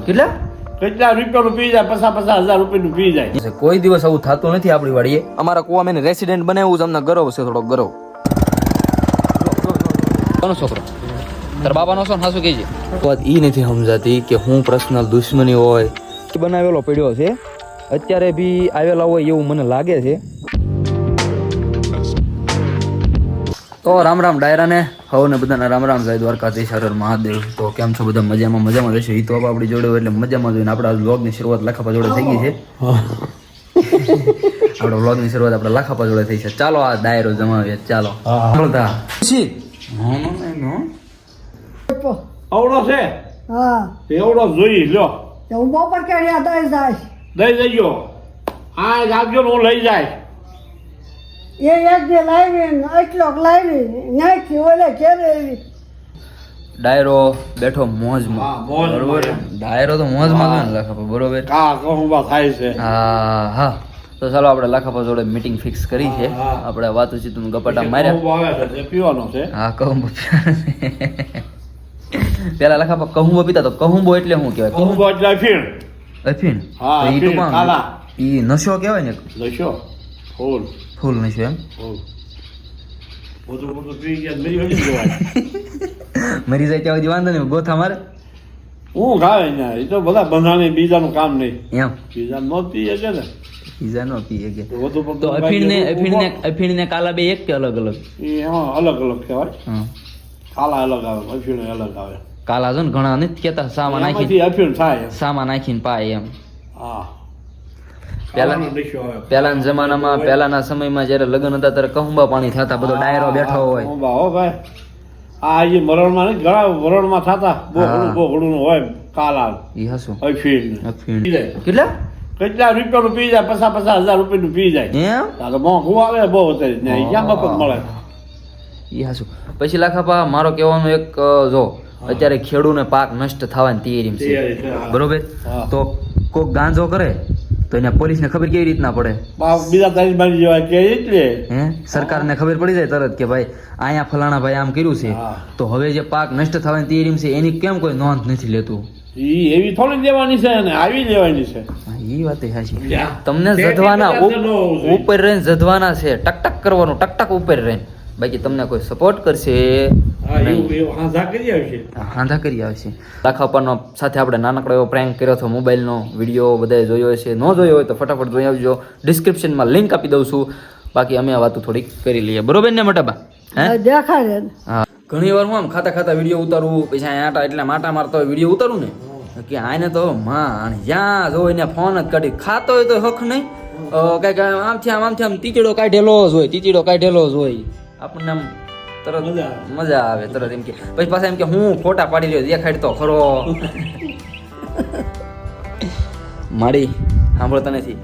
કેટલા કેટલા રૂપિયાનું પી જાય? 50,000 રૂપિયાનું પી જાય. કોઈ દિવસ આવું થતું નથી આપણી વાડીએ. અમારા કુવા મેં રેસિડેન્ટ બનાવ્યું છે, અમને ગરવ છે, થોડો ગરવ. કોનો છોકરો તાર બાપાનો છો? હાસુ કહેજે. વાત ઈ નથી સમજાતી કે હું પર્સનલ દુશ્મની હોય બનાવેલો પડ્યો છે, અત્યારે બી આવેલા હોય એવું મને લાગે છે. તો રામ રામ ડાયરાને હવને બધાને રામ રામ. જય દ્વારકાધીશ, હર હર મહાદેવ. તો કેમ છો બધા? મજામાં રહેશો. ઈ તો આપણી જોડે એટલે મજામાં જોઈને આપણા વ્લોગની શરૂઆત લાખાપા જોડે થઈ ગઈ છે. આપણા વ્લોગની શરૂઆત આપણે લાખાપા જોડે થઈ છે. ચાલો આ ડાયરો જમાવીએ. ચાલો આવડો છે હા એવડો જોઈ લ્યો. હું બપોર ક્યાં દઈ જાય દઈ જજો. હા રાખજો ને હું લઈ જાય. એ એક જે લાવી એટલોક લાવી નાખી ઓલે કેરે ડાયરો બેઠો મોજમાં. હા, મોજમાં. બરોબર. ડાયરો તો મોજમાં ને લાખાપા. બરોબર. કહુંબા થાય છે. હા હા. તો ચાલો આપણે લાખાપા જોડે મીટિંગ ફિક્સ કરી છે. આપણે વાતચીત ગપાટા માર્યા. કહુંબો આવે છે, પીવાનો છે. હા કહુંબો. પેલા લાખાપા કહુંબો પીતા તો કહુંબો એટલે શું કહેવાય? કહુંબો એટલે અફીણ. અફીણ. હા, તો ઈ અફીણ, ટૂંકમાં કાલા. ઈ નશો કહેવાય ને? લઈશો ફૂલ ફૂલ નશો એમ. ફૂલ બધું પી ગયા મરી વળી જવાય. મરી જાય ત્યાં સુધી વાંધો નહીં, ગોથા મારે હું ખાવે ને એ તો બધા બંધાણી બીજાનું કામ નહીં. એમ. બીજા નો પીએ છે ને પીઝા નો પીએ કે વધુ પડતું તો અફીણ ને કાલા બે એક કે અલગ અલગ? એ એમાં અલગ અલગ કહેવાય. હા. કાલા અલગ આવે, અફીણ અલગ આવે. કાલા જો ને ઘણા નથી કેતા સામા નાખીને એમાંથી અફીણ થાય. સામા નાખીને પાય એમ. હા પહેલાના જમાનામાં પહેલાના સમયમાં જયારે લગ્ન હતા ત્યારે કહુંબા પાણી થતા, બધો ડાયરો બેઠો હોય. કહુંબા હો ભાઈ. આ જે મરણમાં નહીં, ઘણા મરણમાં થતા બોહડું હોય કાલા ઈ હસું અફીણ. અફીણ. પી જાય. કેટલા કેટલા રૂપિયાનું પી જાય? 50,000 રૂપિયાનું પી જાય. એમ. આ તો મોંઘું આવે બહુ અત્યારે ને ક્યાં મફત મળે. ઈ હસું. પછી લાખાપા મારો કહેવાનો એક જો અત્યારે ખેડૂને પાક નષ્ટ થવાની તૈયારી છે. બરોબર. હા. તો કોક ગાંજો કરે તો એને પોલીસને ખબર કેવી રીતના પડે? બીજા તારીખ બારી જેવા કે એટલે હે સરકારને ખબર પડી જાય તરત કે ભાઈ અહીંયા ફલાણા ભાઈ આમ કર્યું છે. હા. તો હવે જે પાક નષ્ટ થવાની તૈયારી છે એની કેમ કોઈ નોંધ નથી લેતું? ઈ એવી થોડી દેવાની છે ને આવી લેવાની છે. એ વાત સાચી. યા. તમને જધવાના ઉપર રહીને જધવાના છે, ટક કરવાનું, ટક ઉપર રહીને. બાકી તમને કોઈ સપોર્ટ કરશે હા નહીં. એવું હાંધા કરી આવશે. હાંધા કરી આવશે. લાખાપાનો સાથે આપણે નાનકડો એવો પ્રેન્ક કર્યો હતો, મોબાઈલનો વિડીયો બધાએ જોયો હશે. ન જોયો હોય તો ફટાફટ જોઈ આવજો. ડિસ્ક્રિપ્શનમાં લિંક આપી દઉં છું. બાકી અમે આ વાતો થોડીક કરી લઈએ. બરોબર ને મોટાબા? હે દેખાડે હા. ઘણી વાર હું આમ ખાતા વિડીયો ઉતારું, પછી આટા એટલે માટા મારતો હોય વિડીયો ઉતારું ને કે આને તો માં જ્યાં જો એને ફોન જ કાઢી ખાતો હોય તો હક નહીં. કઈક આમથી આમ તીચડો કાઢેલો જ હોય. આપણને આમ તરત મજા આવે. તરત એમ કે પછી પાછા એમ કે હું ફોટા પાડી લ્યો, દેખાડ તો ખરો. મારી સાંભળતા નથી.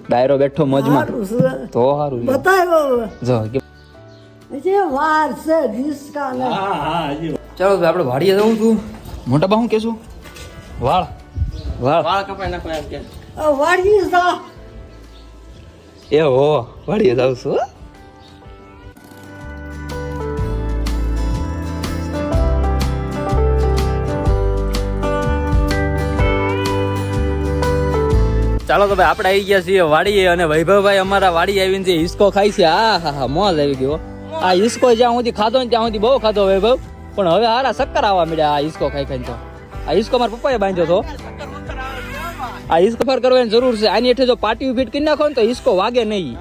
ડાયરો બેઠો મોજમાં તો સારું બતાવ્યો જો જે વાર છે ડિસ્કા ને હા હા હજી ચાલો તો આપણે વાડીએ જવું છું. મોટા બા હું કેશું? વાળ કપાઈ નાખો એમ કે. વાળી જા એ હો વાડીએ જાઉં છું. ચાલો તો ભાઈ આપણે આવી ગયા છીએ વાડીએ અને વૈભવભાઈ અમારા વાડી આવીને જે હિસ્કો ખાય છે. હા મોજ આવી ગયો. આ હિસ્કો જ્યાં સુધી ખાધો ને ત્યાં સુધી બહુ ખાધો વૈભવ, પણ હવે હારા ચક્કર આવવા મળ્યા આ હિસ્કો ખાઈ તો. આ હિસ્કો મારા પપ્પાએ બાંધ્યો હતો. આ હિસ્કો ફર કરવાની જરૂર છે. આની હેઠે જો પાટિયું ફીટ કરી નાખો ને તો હિસ્કો વાગે નહીં.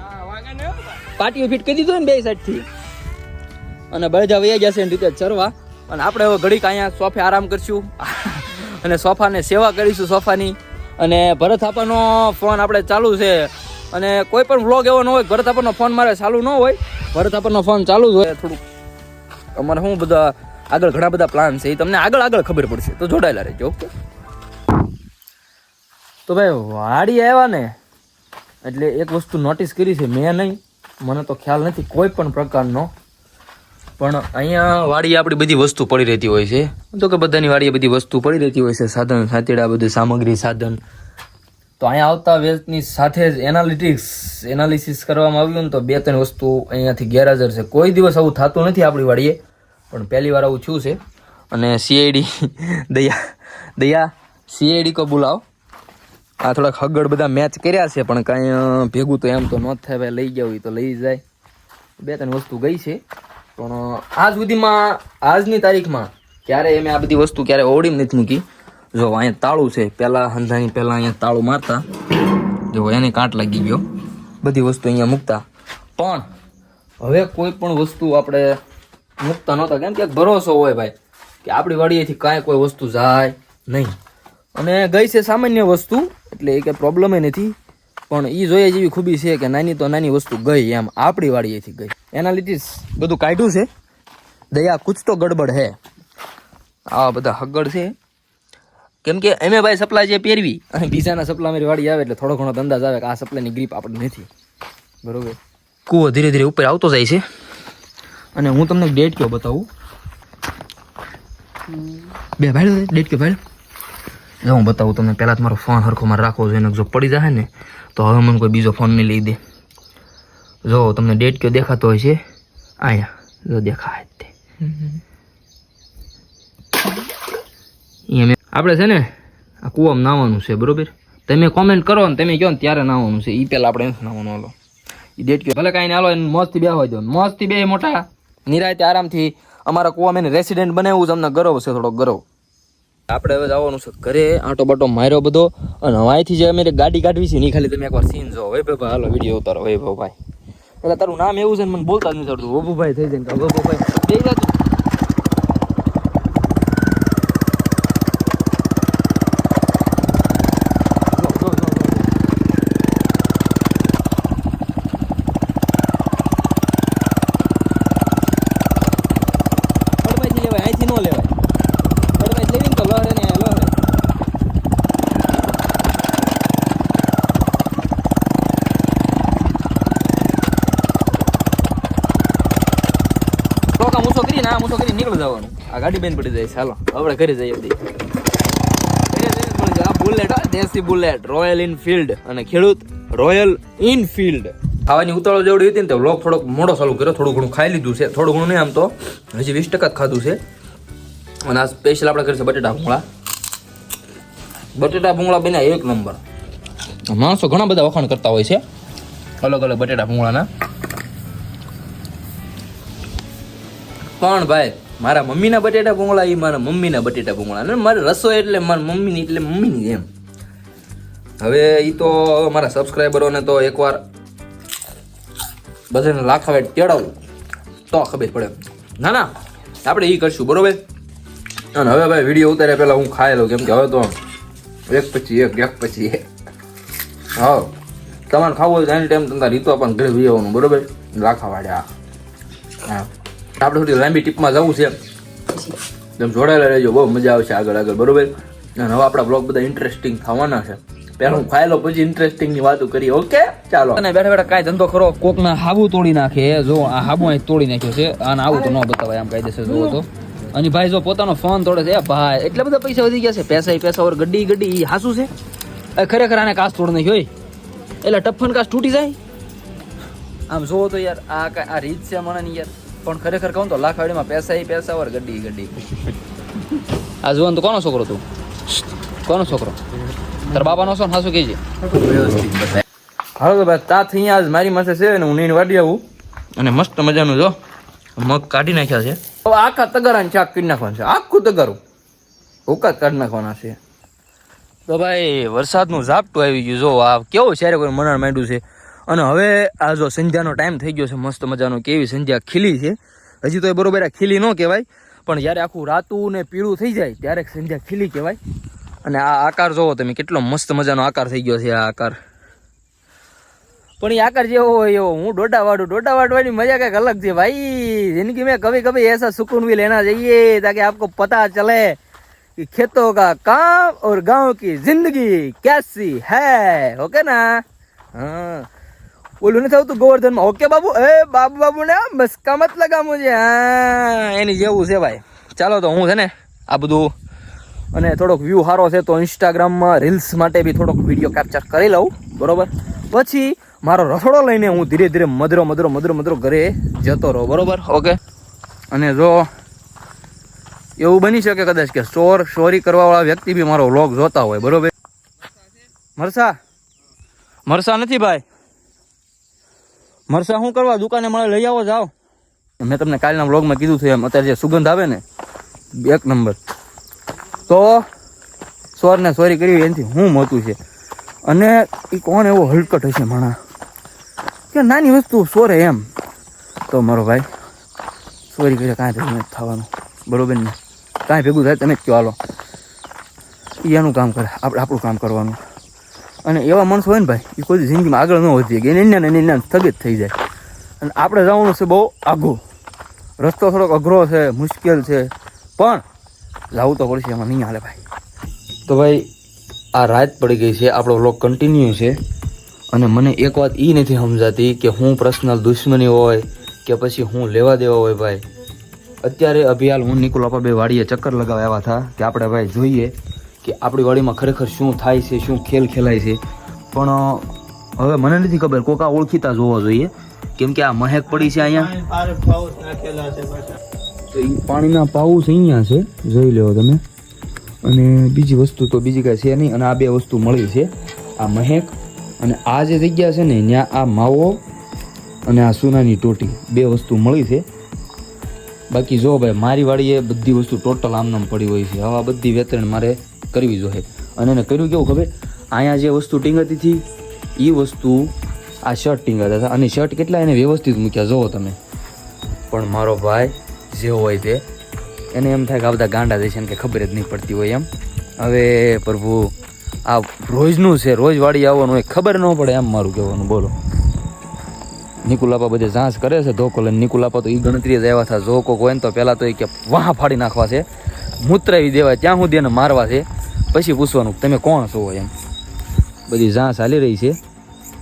પાટિયું ફીટ કરી દીધું ને બે સાઈડ થી અને બળજા વૈયા જશે એની રીતે ચરવા. અને આપણે હવે ઘડીક અહીંયા સોફે આરામ કરશું અને સોફાને સેવા કરીશું સોફાની. અને ભરત આપવાનો ફોન આપણે ચાલુ છે અને કોઈ પણ વ્લોગ એવો ન હોય ભરત આપવાનો ફોન મારે ચાલુ ન હોય. ભરત આપવાનો ફોન ચાલુ જ હોય. થોડુંક અમારે શું બધા આગળ ઘણા બધા પ્લાન છે, એ તમને આગળ ખબર પડશે, તો જોડાયેલા રહેજો. ઓકે. તો ભાઈ વાડી આવ્યા ને એટલે એક વસ્તુ નોટિસ કરી છે મેં, નહીં મને તો ખ્યાલ નથી કોઈ પણ પ્રકારનો, પણ અહીંયા વાડીએ આપણી બધી વસ્તુ પડી રહેતી હોય છે. તો કે બધાની વાડીએ બધી વસ્તુ પડી રહેતી હોય છે, સાધન સાતેડા બધું સામગ્રી સાધન. તો અહીંયા આવતા વેચની સાથે જ એનાલિસિસ કરવામાં આવ્યું ને તો 2-3 વસ્તુ અહીંયાથી ગેરહાજર છે. કોઈ દિવસ આવું થતું નથી આપણી વાડીએ, પણ પહેલી વાર આવું થયું છે. અને સીઆઈડી દયા સીઆઈડી કો બોલાવો. આ થોડાક હગડ બધા મેચ કર્યા છે પણ કાંઈ ભેગું તો એમ તો ન થાય ભાઈ. લઈ ગયા હોય તો લઈ જાય. 2-3 વસ્તુ ગઈ છે પણ આજ સુધીમાં આજની તારીખમાં ક્યારે મેં આ બધી વસ્તુ ક્યારે ઓડીમાં નથી મૂકી. જો અહીંયા તાળું છે, પહેલાં હંધાની પહેલાં અહીંયા તાળું મારતા, જો એને કાંટ લાગી ગયો. બધી વસ્તુ અહીંયા મૂકતા, પણ હવે કોઈ પણ વસ્તુ આપણે મૂકતા નહોતા. કેમ કે ભરોસો હોય ભાઈ કે આપણી વાડીએથી કાંઈ કોઈ વસ્તુ જાય નહીં. અને ગઈ છે સામાન્ય વસ્તુ એટલે એ કંઈ પ્રોબ્લેમ નથી, પણ એ જોઈએ જેવી ખૂબી છે કે નાની તો નાની વસ્તુ ગઈ એમ આપણી વાડીએથી ગઈ. એના લીધે બધું કાઢ્યું છે. દયા કુછ તો ગડબડ હે. આવા બધા હગડ છે. કેમ કે એમે ભાઈ સપ્લાય જે પહેરવી અને બીજાના સપ્લા મારી વાડી આવે એટલે થોડો ઘણો અંદાજ આવે કે આ સપ્લાયની ગ્રીપ આપણે નથી. બરોબર. કૂવો ધીરે ધીરે ઉપર આવતો જાય છે. અને હું તમને ડેટ કયો બતાવું. બે ભાઈ ડેટ કયો ભાઈ જો હું બતાવું તમને. પહેલાં તમારો ફોન હરખો મારે રાખવો જોઈએ. જો પડી જાય ને તો હવે મને કોઈ બીજો ફોન નહીં લઈ દે. જો તમને ડેટ કયો દેખાતો હોય છે અહીંયા, જો દેખાય તે આપણે છે ને આ કૂવામાં નાવાનું છે. બરોબર. તમે કોમેન્ટ કરો ને તમે કહો ને ત્યારે નાવાનું છે. એ પહેલાં આપણે નથી નાવાનું. હાલો એ ડેટ કયો ભલે કાંઈ ને હાલો એને મસ્તથી બેહવા દો. મસ્તથી બે મોટા નિરાયતે આરામથી અમારા કૂવામાં એને રેસિડેન્ટ બનાવ્યું છે. અમને ગરવ છે, થોડો ગરવ. આપણે હવે જવાનું છે ઘરે. આંટો બાટો માર્યો બધો અને અહીંથી જે અમે ગાડી કાઢવી છે ને ખાલી તમે એકવાર સીન જો. વૈભવભાઈ હાલો વિડીયો ઉતારો. વૈભવભાઈ એટલે તારું નામ એવું છે ને મને બોલતા જ નથી આવડતું. વભુભાઈ થઈ જાય ને વભુભાઈ બે જતું. નીકળી જવાનું. આ ગાડી બેન પડી જાય છે. હાલો આપણે ઘરે જઈએ. બધી બુલેટ, દેશી બુલેટ, રોયલ ઇનફિલ્ડ અને ખેડૂત રોયલ ઇનફિલ્ડ. ખાવાની ઉતાળો જેવડી હતી ને તો વ્લોગ થોડોક મોડો ચાલુ કર્યો. થોડું ઘણું ખાઈ લીધું છે. થોડું ઘણું નહીં, આમ તો હજી 20% જ ખાધું છે. અને આ સ્પેશિયલ આપણે કરીશું બટેટા ભૂંગળા. બટેટા ભૂંગળા બન્યા એક નંબર. માણસો ઘણા બધા વખાણ કરતા હોય છે અલગ અલગ બટેટા ભૂંગળાના. પણ ભાઈ મારા મમ્મીના બટેટા ભૂંગળા એ મારા મમ્મીના બટેટા ભૂંગળા ને મારે રસોઈ એટલે મારા મમ્મીની એટલે મમ્મીની એમ. હવે એ તો મારા સબસ્ક્રાઈબરોને તો એકવાર બધાને લાખાવેટ તેડાવું તો ખબર પડે. ના ના આપણે એ કરશું. બરોબર. અને હવે ભાઈ વિડીયો ઉતાર્યા પહેલાં હું ખાઈ લઉં. કેમ કે હવે તો એક પછી એક. હા તમારે ખાવું હોય તો એની ટાઈમ તમારે રીતો પણ ઘરે આવવાનું. બરોબર. લાખાવાડ્યા હા આપણે થોડી લાંબી ટીપમાં જવું છે. તમે જોડાયેલા રહેજો, બહુ મજા આવશે આગળ. બરોબર. અને હવે આપણા બ્લોગ બધા ઇન્ટરેસ્ટિંગ થવાના છે. પહેલા હું ખાઈ લો પછી ઇન્ટરેસ્ટિંગની વાતો કરીએ. ઓકે ચાલો. અને બેઠા બેઠા કાંઈ ધંધો કરો. કોકના હાબુ તોડી નાખે. જો આ હાબુ અહીં તોડી નાખ્યો છે. અને આવું તો ન બતાવાય આમ કાયદેસર જોવો તો. અને ભાઈ જો પોતાનો ફોન તોડે છે. ભાઈ એટલા બધા પૈસા વધી ગયા છે. પૈસા ઓર ગड्डी હાસું છે. ખરેખર આને કાચ તોડ નાખ્યો હોય એટલે ટફન કાચ તૂટી જાય. આમ જોવો તો યાર આ રીત છે મને યાર. પણ ખરેખર કહું તો લાખવાડીમાં પૈસા ઓર ગड्डी. આ જોવાનું તો કોનો છોકરો તું? કોનો છોકરો? તારા બાપાનો છો ને? હાસું કહેજે. હાલો તો ભાઈ તા થઈ આજ મારી માથે છે ને હું નહીં વાડી આવું. અને મસ્ત મજાનું જો મગ કાઢી નાખ્યા છે. હવે આખા તગારાને શાક કરી નાખવાનું છે. આખું તગારું હુકાત કાઢી નાખવાના છે. તો ભાઈ વરસાદનું ઝાપટું આવી ગયું. જો આ કેવું છે કોઈ મનાણ માંડ્યું છે. અને હવે આ જો સંધ્યાનો ટાઈમ થઈ ગયો છે. મસ્ત મજાનો કેવી સંધ્યા ખીલી છે. હજી તો એ બરોબર આ ખીલી ન કહેવાય, પણ જ્યારે આખું રાતું ને પીળું થઈ જાય ત્યારે સંધ્યા ખીલી કહેવાય. અને આ આકાર જોવો તમે કેટલો મસ્ત મજાનો આકાર થઈ ગયો છે. આ આકાર પણ એ આકાર જેવો હોય એવો હું ડોડા વાળવાની મજા કંઈક અલગ છે ભાઈ. જિંદગી में कभी कभी ऐसा सुकून भी लेना चाहिए ताकि आपको पता चले कि खेतों का काम और गांव की जिंदगी कैसी है. ओके ना? हाँ બોલું નથી આવતું ગોવર્ધનમાં. ઓકે બાબુ. બાબુ ને મસ્કા મત લગા મુજે. હા એની જેવું છે ભાઈ. ચાલો તો હું છે ને આ બધું અને થોડોક વ્યૂ સારો છે તો ઇન્સ્ટાગ્રામમાં રીલ્સ માટે બી થોડોક વિડીયો કેપ્ચર કરી લઉં. બરોબર. પછી મારો રસોડો લઈને હું ધીરે ધીરે મધરો ઘરે જતો રહો. બરોબર. ઓકે. અને જો એવું બની શકે કદાચ કે ચોરી કરવા વાળા વ્યક્તિ બી મારો વ્લોગ જોતા હોય, બરોબર? મરસા નથી ભાઈ, મરસા શું કરવા દુકાને મળે લઈ આવો જાઓ. મેં તમને કાલના વ્લોગમાં કીધું હતું એમ, અત્યારે જે સુગંધ આવે ને 1 નંબર. તો ચોરને ચોરી કરી એનાથી શું મોતું છે? અને એ કોણ એવો હલકટ હશે માણા કે નાની વસ્તુ ચોરે એમ? તો મારો ભાઈ ચોરી કરે કાંઈ ભેગું નથી થવાનું, બરોબર ને? કાંઈ ભેગું થાય તમે જ કહો, હાલો એ એનું કામ કરે, આપણે આપણું કામ કરવાનું. અને એવા માણસો હોય ને ભાઈ, એ કોઈ જિંદગીમાં આગળ ન વધી શકે, એને સ્થગિત થઈ જાય. અને આપણે જવાનું છે બહુ આઘું, રસ્તો થોડોક અઘરો છે, મુશ્કેલ છે, પણ જવું તો પડશે, એમાં નહીં હાલે ભાઈ. તો ભાઈ આ રાત પડી ગઈ છે, આપણો વ્લોગ કન્ટિન્યુ છે. અને મને એક વાત એ નથી સમજાતી કે હું પર્સનલ દુશ્મની હોય કે પછી હું લેવા દેવા હોય ભાઈ. અત્યારે અભિયાલ હું નિકુલ બે વાડીએ ચક્કર લગાવ્યા આવ્યા હતા કે આપણે ભાઈ જોઈએ કે આપણી વાડીમાં ખરેખર શું થાય છે, શું ખેલ ખેલાય છે. પણ હવે મને નથી ખબર, કોકા ઓળખીતા જોવા જોઈએ, કેમ કે આ મહેક પડી છે અહીંયા, તો એ પાણીના પાઉસ અહીંયા છે, જોઈ લેવો તમે. અને બીજી વસ્તુ તો બીજી કાંઈ છે નહીં. અને આ 2 વસ્તુ મળી છે, આ મહેક અને આ જે જગ્યા છે ને ત્યાં આ માવો અને આ સોનાની ટોટી 2 વસ્તુ મળી છે. બાકી જો ભાઈ મારી વાડીએ બધી વસ્તુ ટોટલ આમનામ પડી હોય છે. હવે આ બધી વેતરણ મારે કરવી જોઈએ. અને એને કર્યું કેવું ખબર, અહીંયા જે વસ્તુ ટીંગાતી હતી એ વસ્તુ આ શર્ટ ટીંગાતા હતા, અને શર્ટ કેટલા એને વ્યવસ્થિત મૂક્યા જોવો તમે. પણ મારો ભાઈ જે હોય તે એને એમ થાય કે આ બધા ગાંડા દેશે ને કે ખબર જ નહીં પડતી હોય એમ. હવે પ્રભુ આ રોજનું છે, રોજ વાડી આવવાનું હોય, ખબર ન પડે એમ મારું કહેવાનું. બોલો, નિકુલાપા બધે જાંચ કરે છે ધોકો લઈને. નિકુલાપા તો એ ગણતરી જ આવ્યા હતા, જો કોક હોય ને તો પહેલાં તો એ કે વાહ ફાડી નાખવા છે, મૂતરાવી દેવાય ત્યાં સુધી એને મારવા છે, પછી પૂછવાનું તમે કોણ છો એમ. બધી જાંચ ચાલી રહી છે.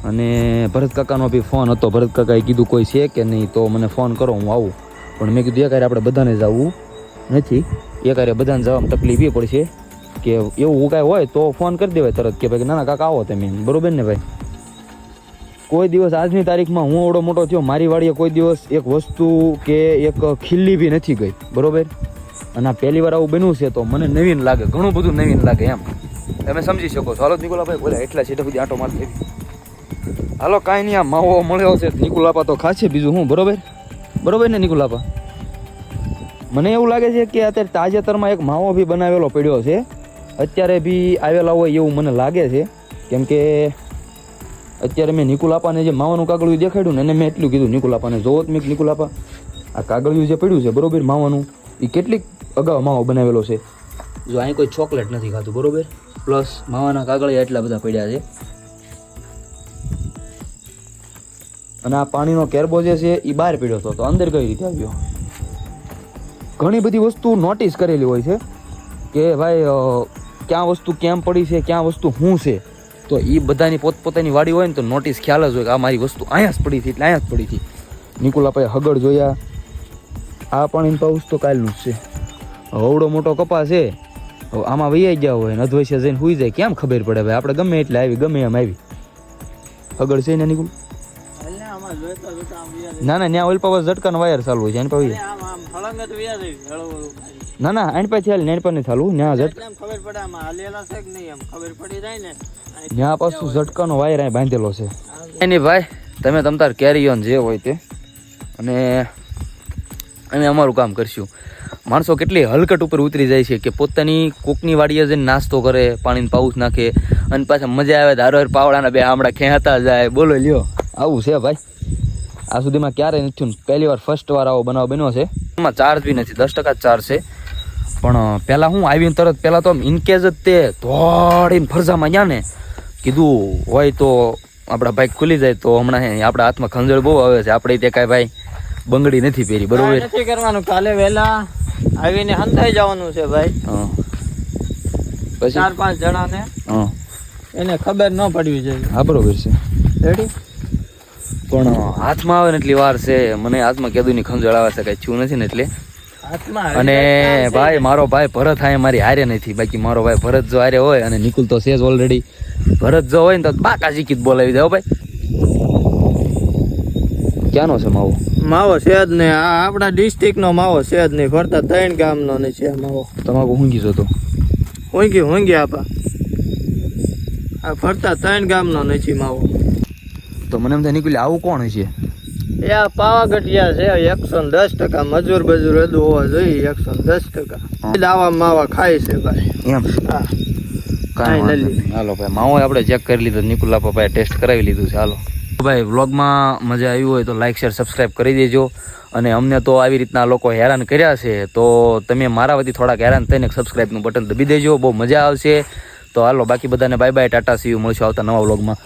અને ભરત કાકાનો બી ફોન હતો, ભરત કાકાએ કીધું કોઈ છે કે નહીં તો મને ફોન કરો, હું આવું. પણ મેં કીધું એકારે આપણે બધાને જવું નથી, એકારે બધાને જવામાં તકલીફ એ પડશે કે એવું કાંઈ હોય તો ફોન કરી દેવાય તરત કે ભાઈ નાના કાકા આવો તમે, બરોબર ને ભાઈ? કોઈ દિવસ આજની તારીખમાં હું એવડો મોટો થયો, મારી વાડીએ કોઈ દિવસ એક વસ્તુ કે એક ખીલ્લી બી નથી ગઈ, બરોબર? અને આ પહેલી વાર આવું બન્યું છે તો મને નવીન લાગે, ઘણું બધું નવીન લાગે એમ, તમે સમજી શકો છો. હાલો નિકુલાભાઈ બોલ્યા એટલા સીધા સુધી આંટો મારી હાલો, કાંઈ નહીં, આ માવો મળ્યો છે નિકુલાપા તો ખાશે, બીજું હું, બરોબર? બરોબર ને નિકુલાપા? મને એવું લાગે છે કે અત્યારે તાજેતરમાં એક માવો બી બનાવેલો પડ્યો છે, અત્યારે બી આવેલા હોય એવું મને લાગે છે. કેમ કે અત્યારે મેં નિકુલાપાને જે માવાનું કાગળિયું દેખાડ્યું ને એને મેં એટલું કીધું નિકુલાપાને, જોવો મેં નિકુલાપા આ કાગળિયું જે પડ્યું છે બરોબર માવાનું, એ કેટલીક અગાઉ માવો બનાવેલો છે. જો અહીં કોઈ ચોકલેટ નથી ખાતું, બરોબર? પ્લસ માવાના કાગળિયા એટલા બધા પડ્યા છે. અને આ પાણીનો કેરબો જે છે એ બહાર પડ્યો હતો, તો અંદર કઈ રીતે આવ્યો? ઘણી બધી વસ્તુ નોટિસ કરેલી હોય છે કે ભાઈ ક્યાં વસ્તુ કેમ પડી છે, ક્યાં વસ્તુ શું છે. તો એ બધાની પોતપોતાની વાડી હોય ને તો નોટિસ ખ્યાલ જ હોય કે આ મારી વસ્તુ અહીંયા જ પડી હતી એટલે અહીંયા જ પડી હતી. નિકુલાપાએ હગડ જોયા, આ પાણીનો પાઉસ તો કાલનું જ છે. હવડો મોટો કપા છે, આમાં વૈયા ગયા હોય ને અધવૈસે જઈને સુઈ જાય, કેમ ખબર પડે ભાઈ? આપણે ગમે એટલે આવી, ગમે એમ આવી. હગડ છે ને નિકુલ? ના ના, ત્યાં ઓઇલ પાવર ઝટકાનો વાયર ચાલુ હોય છે, એની પાસે ના ના આની પાસે હાલ, એની પાસે નહીં ચાલુ, ત્યાં ત્યાં પાછું ઝટકાનો વાયર અહીં બાંધેલો છે. એની ભાઈ તમે તમતાર કેરી ઓન જે હોય તે, અને અમે અમારું કામ કરશું. માણસો કેટલી હલકટ ઉપર ઉતરી જાય છે કે પોતાની કોકની વાડીએ જઈને નાસ્તો કરે, પાણીને પાઉસ નાખે, અને પાછા મજા આવે ધારો પાવડાના 2 આમળા ખેંચતા જાય. બોલો લ્યો, આવું છે ભાઈ. આ સુધીમાં ક્યારેય નથી થયું, પહેલી વાર ફર્સ્ટ વાર આવો બનાવ બન્યો છે. એમાં ચાર્જ બી નથી, 10% ચાર્જ છે. પણ પહેલાં હું આવીને તરત પહેલાં તો આમ ઇનકેસ જ તે દોડીને ફરજામાં ગયા ને, કીધું હોય તો આપણા બાઇક ખુલી જાય તો હમણાં આપણા હાથમાં ખંજળ બહુ આવે છે, આપણે તે કાંઈ ભાઈ બંગડી નથી પહેરી, બરોબર? નથી કરવાનું, કાલે વહેલા આવીને હંતાઈ જવાનું છે ભાઈ. પછી 4-5 જણાને એને ખબર ન પડવી જોઈએ. હા બરોબર છે, રેડી? પણ હાથમાં આવે ને એટલી વાર છે, મને હાથમાં કેદુની ખંજળ આવે છે, કાંઈ થયું નથી ને એટલે. અને ભાઈ મારો ભાઈ ભરત હા મારી હારે નથી, બાકી મારો ભાઈ ભરત જો હારે હોય, અને નિકુલ તો છે જ ઓલરેડી, ભરત જો હોય ને તો બાકા શીખી બોલાવી દે ભાઈ. ક્યાંનો છે માવો? માવો છે જ નહીં, આ આપણા ડિસ્ટ્રિક્ટ નો માવો છે જ નહીં, ફરતા 3 ગામનો ને છે માવો. તમાકુ ઊંઘી જતો. ઊંઘી આપા, આ ફરતા 3 ગામનો નથી માવો. તો મને એમ થાય નીકળી આવું કોણ છે? એ આ પાવાગઢિયા છે 110%, મજૂર બજૂર બધું હોવા જોઈએ 110%. દાવા માવા ખાય છે ભાઈ. એમ હા કાંઈ વાંધો નહીં. હાલો ભાઈ, માવો આપણે ચેક કરી લીધો, નિકુલા પપ્પાએ ટેસ્ટ કરાવી લીધું છે. હાલો ભાઈ, વ્લોગમાં મજા આવી હોય તો લાઈક શેર સબસ્ક્રાઈબ કરી દેજો. અને અમને તો આવી રીતના લોકો હેરાન કર્યા છે, તો તમે મારા વતી થોડાક હેરાન થઈને સબસ્ક્રાઈબનું બટન દબી દેજો, બહુ મજા આવશે. તો હાલો, બાકી બધાને bye bye, Tata, C you, મળશું આવતા નવા વ્લોગમાં.